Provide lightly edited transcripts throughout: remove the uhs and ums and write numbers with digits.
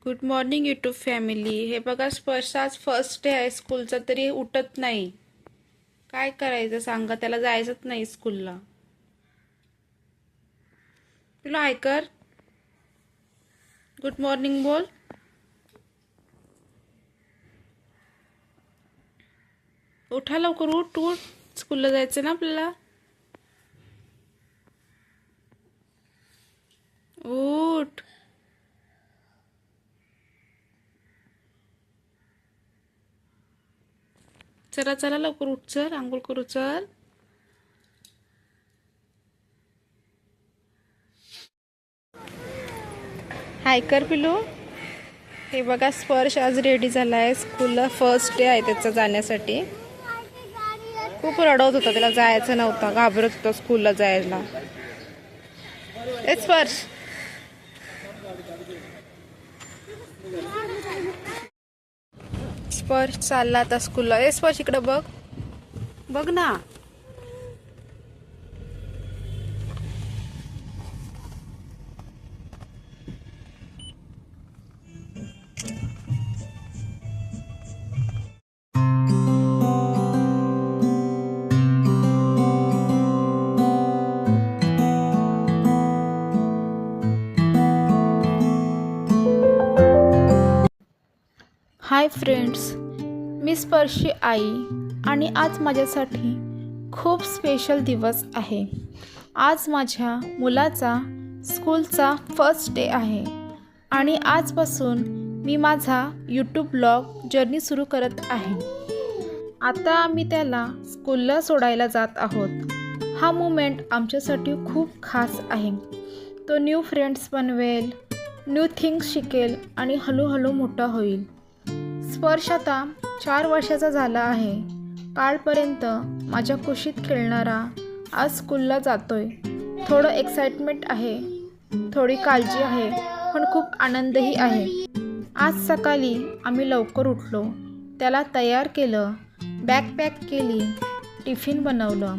Good morning YouTube family. हे बघा, स्पर्श आज फर्स्ट डे आहे स्कूलचा तरी उठत नाही. काय करायचं सांगा, त्याला जायचंच नाही स्कूलला. तुला ऐकर, गुड मॉर्निंग बोल. उठा लवकर, उठ उठ, स्कूलला जायचं ना आपल्याला. उठ. चला चला लवकर उठ, चल आंघोळ करू चल. हाय कर पिलू. हे बघा, स्पर्श आज रेडी झाला आहे स्कूलला. फर्स्ट डे आहे त्याचा जाण्यासाठी. खूप रडवत होता, त्याला जायचं नव्हतं, घाबरत होता स्कूलला जायला. ए स्पर्श, स्पर्श चालला आता स्कूलला. ए स्पर्श इकडे बघ, बघ ना. हाय फ्रेंड्स, मी स्पर्शी आई आणि आज माझ्यासाठी खूप स्पेशल दिवस आहे. आज माझ्या मुलाचा स्कूलचा फर्स्ट डे आहे आणि आजपासून मी माझा यूट्यूब ब्लॉग जर्नी सुरू करत आहे. आता आम्ही त्याला स्कूलला सोडायला जात आहोत. हा मोमेंट आमच्यासाठी खूप खास आहे. तो न्यू फ्रेंड्स बनवेल, न्यू थिंग्स शिकेल आणि हळूहळू मोठा होईल. स्पर्श आता 4 वर्षाचा झाला आहे. कालपर्यंत माझ्या कुशीत खेळणारा आज स्कूलला जातोय. थोडं एक्साइटमेंट आहे, थोडी काळजी आहे, पण खूप आनंदही आहे. आज सकाळी आम्ही लवकर उठलो, त्याला तयार केलं, बॅग पॅक केली, टिफिन बनवलं.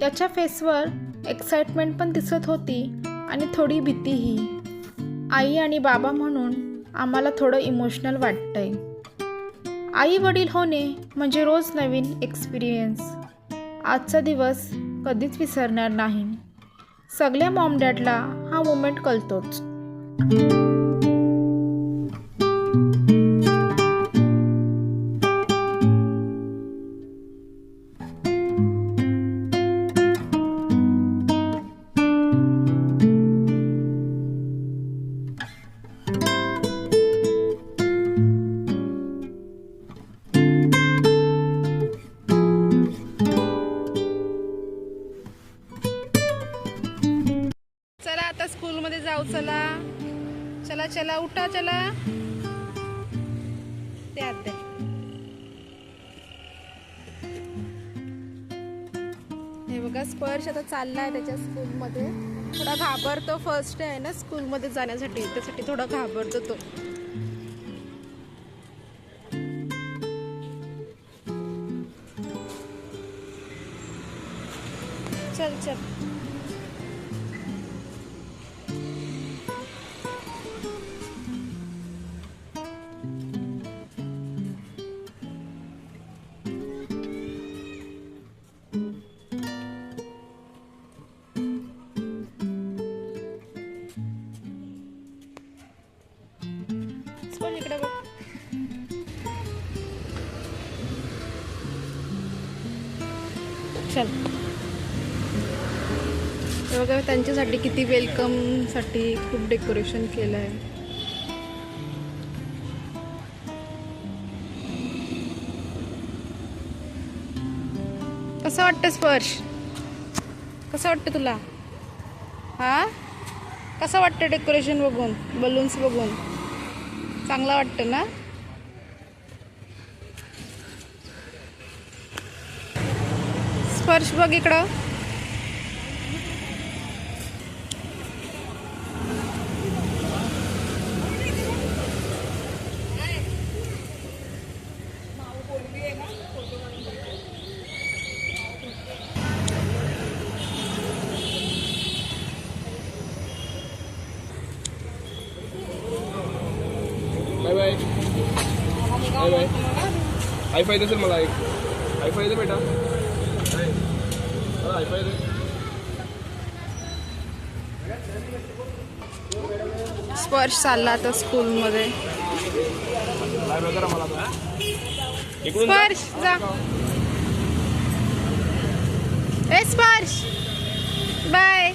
त्याच्या फेसवर एक्साइटमेंट पण दिसत होती आणि थोडी भीतीही. आई आणि बाबा म्हणून आम्हाला थोडं इमोशनल वाटतंय. आई वडील होणे म्हणजे रोज नवीन एक्सपिरियन्स. आजचा दिवस कधीच विसरणार नाही. सगळ्या मॉम डॅडला हा मोमेंट कळतोच. चला आता स्कूलमध्ये जाऊ. चला चला चला, उठा चला. ते आते हे बघा, स्पर्श आता चाललाय त्याच्या स्कूलमध्ये. थोडा घाबरतो, फर्स्ट डे आहे ना स्कूलमध्ये जाण्यासाठी, त्यासाठी थोडा घाबरतो तो. चल चल. स्पर्श इकडे बघ. चल. हे बघा, त्यांच्यासाठी किती वेलकमसाठी खूप डेकोरेशन केलं आहे. कसं वाटतं स्पर्श, कसं वाटतं तुला? हा, कसं वाटतं डेकोरेशन बघून, बलून्स बघून? चांगलं वाटतं ना? स्पर्श बघ इकडं. Bye bye. हायफाय दे मला एक. हायफाय दे बेटा. हायफाय दे. स्पर्श चालला आता स्कूलमध्ये. बाय बाय करा मला. स्पर्श जा. ए स्पर्श बाय.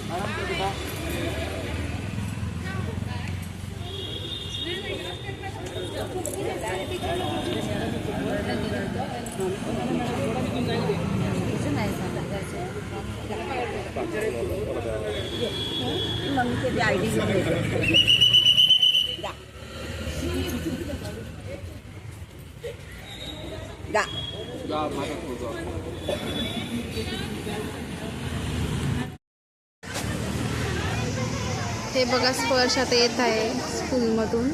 हे बघा स्पर्श आता येत आहे स्कूलमधून.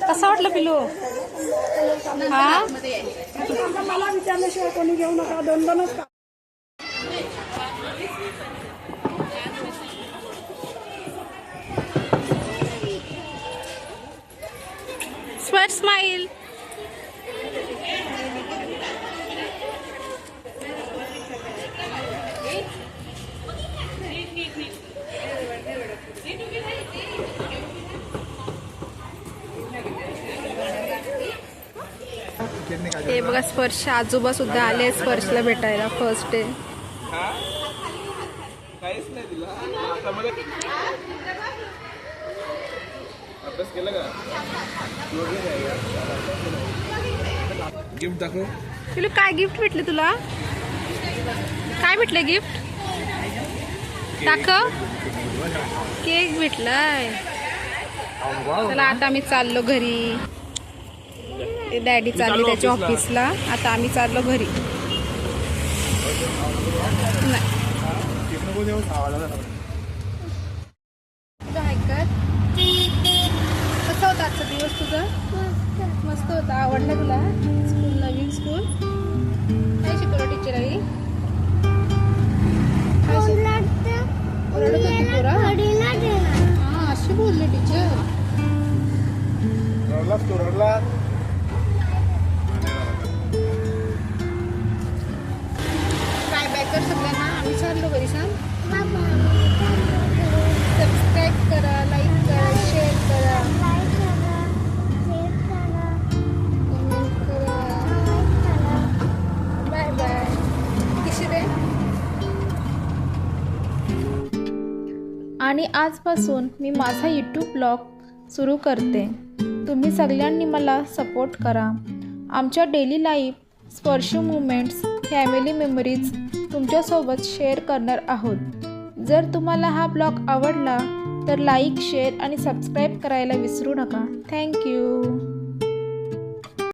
कसं वाटलं पिलू? हा मला विचारल्याशिवाय कोणी घेऊ नका. दोन स्पर्श स्माइल. हे बघा स्पर्श आजोबा सुद्धा आले स्पर्शला भेटायला फर्स्ट डे. काहीच नाही दिला आता मला. अभ्यास केला का? गिफ्ट दाखव. तुला काय गिफ्ट भेटले? तुला काय भेटले गिफ्ट? दाखव. केक भेटलाय. चला आता आम्ही चाललो घरी. डॅडी चालली त्याच्या ऑफिसला. आता आम्ही चाललो घरी. कसा होता आजचा दिवस तुझा? मस्त होता. आवडला तुला स्कूल? नवीन स्कूल काय शिकवलं टीचर आई? ओरडत होती पोरा? हा अशी बोलले टीचर. काय बॅकर सगळ्यांना आम्ही चाललो घरी. सांग. सबस्क्राईब करा, लाईक करा, शेअर करा, कमेंट करा. Bye bye. किशी रे. आणि आजपासून मी माझा यूट्यूब ब्लॉग सुरू करते. तुम्ही सगळ्यांनी मला सपोर्ट करा. आमच्या डेली लाईफ, स्पर्श मुमेंट्स, फॅमिली मेमरीज तुमच्यासोबत शेअर करणार आहोत. जर तुम्हाला हा ब्लॉग आवडला तर लाईक, शेअर आणि सबस्क्राईब करायला विसरू नका. थँक्यू.